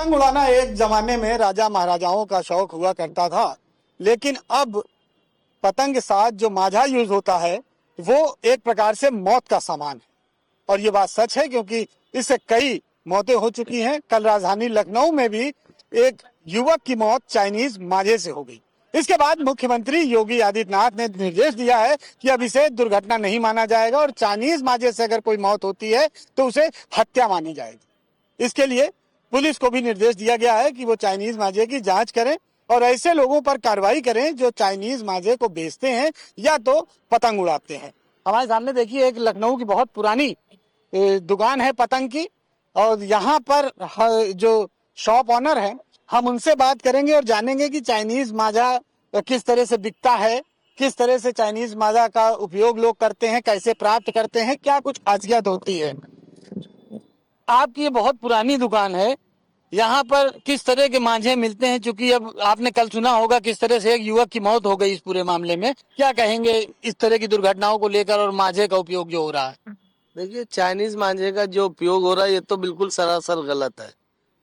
पतंग उड़ाना एक जमाने में राजा महाराजाओं का शौक हुआ करता था, लेकिन अब पतंग के साथ जो माझा यूज होता है वो एक प्रकार से मौत का सामान है। और ये बात सच है क्योंकि इससे कई मौतें हो चुकी हैं। कल राजधानी लखनऊ में भी एक युवक की मौत चाइनीज माझे से हो गई। इसके बाद मुख्यमंत्री योगी आदित्यनाथ ने निर्देश दिया है कि अब इसे दुर्घटना नहीं माना जाएगा और चाइनीज माझे से अगर कोई मौत होती है तो उसे हत्या मानी जाएगी। इसके लिए पुलिस को भी निर्देश दिया गया है कि वो चाइनीज माझे की जांच करें और ऐसे लोगों पर कार्रवाई करें जो चाइनीज माझे को बेचते हैं या तो पतंग उड़ाते हैं। हमारे सामने देखिए एक लखनऊ की बहुत पुरानी दुकान है पतंग की, और यहाँ पर जो शॉप ऑनर है हम उनसे बात करेंगे और जानेंगे कि चाइनीज माझा किस तरह से बिकता है, किस तरह से चाइनीज माझा का उपयोग लोग करते हैं, कैसे प्राप्त करते हैं, क्या कुछ खासियत होती है। आपकी ये बहुत पुरानी दुकान है, यहाँ पर किस तरह के मांझे मिलते हैं? चूंकि अब आपने कल सुना होगा किस तरह से एक युवक की मौत हो गई इस पूरे मामले में, क्या कहेंगे इस तरह की दुर्घटनाओं को लेकर और मांझे का उपयोग जो हो रहा है? देखिए, चाइनीज मांझे का जो उपयोग हो रहा है ये तो बिल्कुल सरासर गलत है।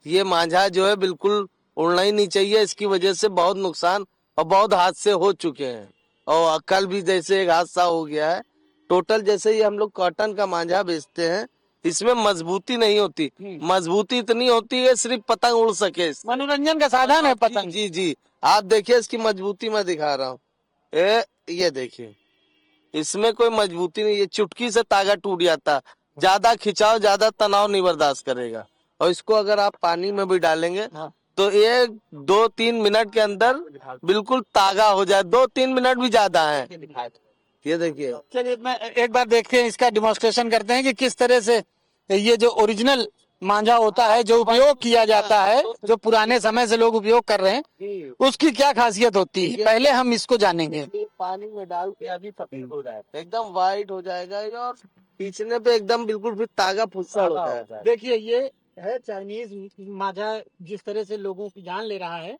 ये मांझा जो है बिल्कुल उड़ना ही नहीं चाहिए। इसकी वजह से बहुत नुकसान और बहुत हादसे हो चुके हैं। और कल भी जैसे एक हादसा हो गया है। टोटल जैसे ही हम लोग कॉटन का मांझा बेचते हैं, इसमें मजबूती नहीं होती। मजबूती इतनी होती है सिर्फ पतंग उड़ सके। मनोरंजन का साधन है पतंग। जी जी, आप देखिए इसकी मजबूती मैं दिखा रहा हूँ। ये देखिए, इसमें कोई मजबूती नहीं है। चुटकी से तागा टूट जाता। ज्यादा खिंचाव, ज्यादा तनाव नहीं बर्दाश्त करेगा। और इसको अगर आप पानी में भी डालेंगे तो ये 2-3 मिनट के अंदर बिल्कुल तागा हो जाए। 2-3 मिनट भी ज्यादा है। ये देखिए, चलिए मैं एक बार देखते हैं, इसका डिमॉन्स्ट्रेशन करते हैं कि किस तरह से ये जो ओरिजिनल मांझा होता है जो उपयोग किया जाता है, जो पुराने समय से लोग उपयोग कर रहे हैं, उसकी क्या खासियत होती है, पहले हम इसको जानेंगे। पानी में डाल के अभी सफेद हो जाएगा, एकदम व्हाइट हो जाएगा और खींचने पे एकदम बिल्कुल फिर तागा फुस्सा होता है। देखिए ये है चाइनीज मांझा जिस तरह से लोगों की जान ले रहा है,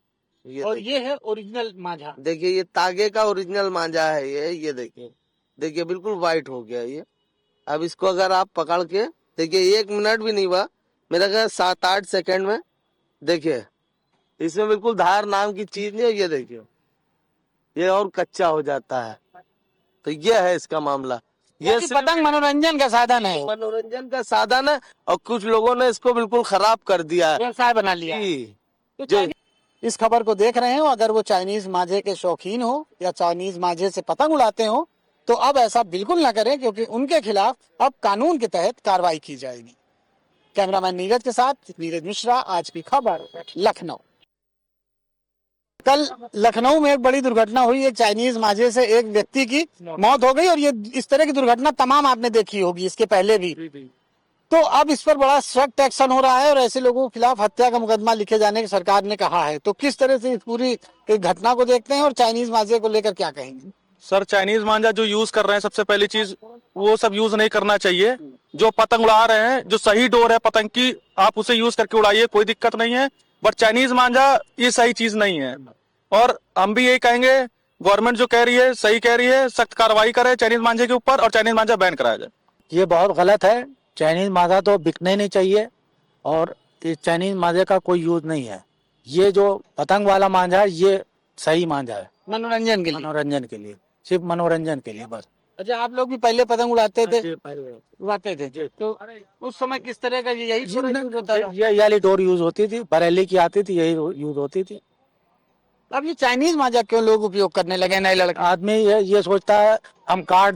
और ये है ओरिजिनल मांझा। देखिए, ये तागे का ओरिजिनल मांझा है। ये देखिए, देखिए बिल्कुल व्हाइट हो गया ये। अब इसको अगर आप पकड़ के देखिए, 1 मिनट भी नहीं हुआ, मेरा ख्याल 7-8 सेकंड में देखिए इसमें बिल्कुल धार नाम की चीज नहीं है। ये देखिए, ये और कच्चा हो जाता है। तो ये है इसका मामला। ये पतंग मनोरंजन का साधन है, मनोरंजन का साधन है और कुछ लोगों ने इसको बिल्कुल खराब कर दिया है, व्यवसाय बना लिया। तो जो इस खबर को देख रहे हो, अगर वो चाइनीज मांझे के शौकीन हो या चाइनीज मांझे से पतंग उड़ाते हो तो अब ऐसा बिल्कुल ना करें, क्योंकि उनके खिलाफ अब कानून के तहत कार्रवाई की जाएगी। कैमरामैन नीरज के साथ नीरज मिश्रा, आज की खबर, लखनऊ। कल लखनऊ में एक बड़ी दुर्घटना हुई। एक चाइनीज मांझे से एक व्यक्ति की मौत हो गई और ये इस तरह की दुर्घटना तमाम आपने देखी होगी इसके पहले भी। तो अब इस पर बड़ा सख्त एक्शन हो रहा है और ऐसे लोगों के खिलाफ हत्या का मुकदमा लिखे जाने की सरकार ने कहा है। तो किस तरह से इस पूरी घटना को देखते हैं और चाइनीज मांझे को लेकर क्या कहेंगे? सर, चाइनीज मांझा जो यूज कर रहे हैं, सबसे पहली चीज वो सब यूज नहीं करना चाहिए। जो पतंग उड़ा रहे हैं, जो सही डोर है पतंग की, आप उसे यूज करके उड़ाइए, कोई दिक्कत नहीं है। बट चाइनीज मांझा ये सही चीज नहीं है। और हम भी यही कहेंगे, गवर्नमेंट जो कह रही है सही कह रही है, सख्त कार्रवाई करे चाइनीज मांझे के ऊपर और चाइनीज मांझा बैन कराया जाए। ये बहुत गलत है। चाइनीज मांझा तो बिकने नहीं चाहिए और चाइनीज मांझे का कोई यूज नहीं है। ये जो पतंग वाला मांझा है ये सही मांझा है, मनोरंजन के लिए। मनोरंजन के लिए, सिर्फ मनोरंजन के लिए बस। अच्छा, आप लोग भी पहले पतंग उड़ाते थे? उड़ाते थे। तो उस समय किस तरह का यही वाली डोर यूज होती थी, बरेली की आती थी, यही यूज होती थी। अब ये चाइनीज मांझा क्यों लोग उपयोग करने लगे? नए लड़के आदमी ये सोचता है हम काट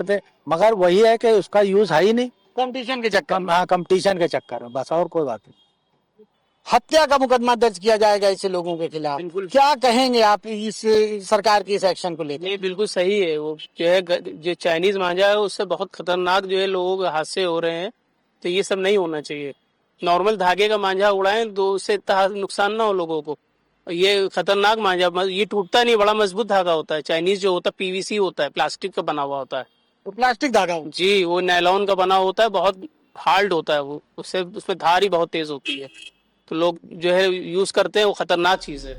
दें, मगर वही है कि उसका यूज है ही नहीं। कंपटीशन के चक्कर। हाँ, कंपटीशन के चक्कर में, बस और कोई बात नहीं। हत्या का मुकदमा दर्ज किया जाएगा ऐसे लोगों के खिलाफ। क्या कहेंगे आप इस सरकार के इस एक्शन को लेकर? ये बिल्कुल सही है। वो जो है जो चाइनीज मांझा है उससे बहुत खतरनाक जो है लोगों के हादसे हो रहे हैं। तो ये सब नहीं होना चाहिए। नॉर्मल धागे का मांझा उड़ाएं तो उससे इतना नुकसान ना हो लोगों को। ये खतरनाक मांझा, ये टूटता नहीं, बड़ा मजबूत धागा होता है। चाइनीज जो होता है पीवीसी होता है, प्लास्टिक का बना हुआ होता है। वो प्लास्टिक धागा जी, वो नायलॉन का बना होता है, बहुत हार्ड होता है वो, उससे उसमें धार ही बहुत तेज होती है। तो लोग जो है यूज करते हैं, वो खतरनाक चीज है।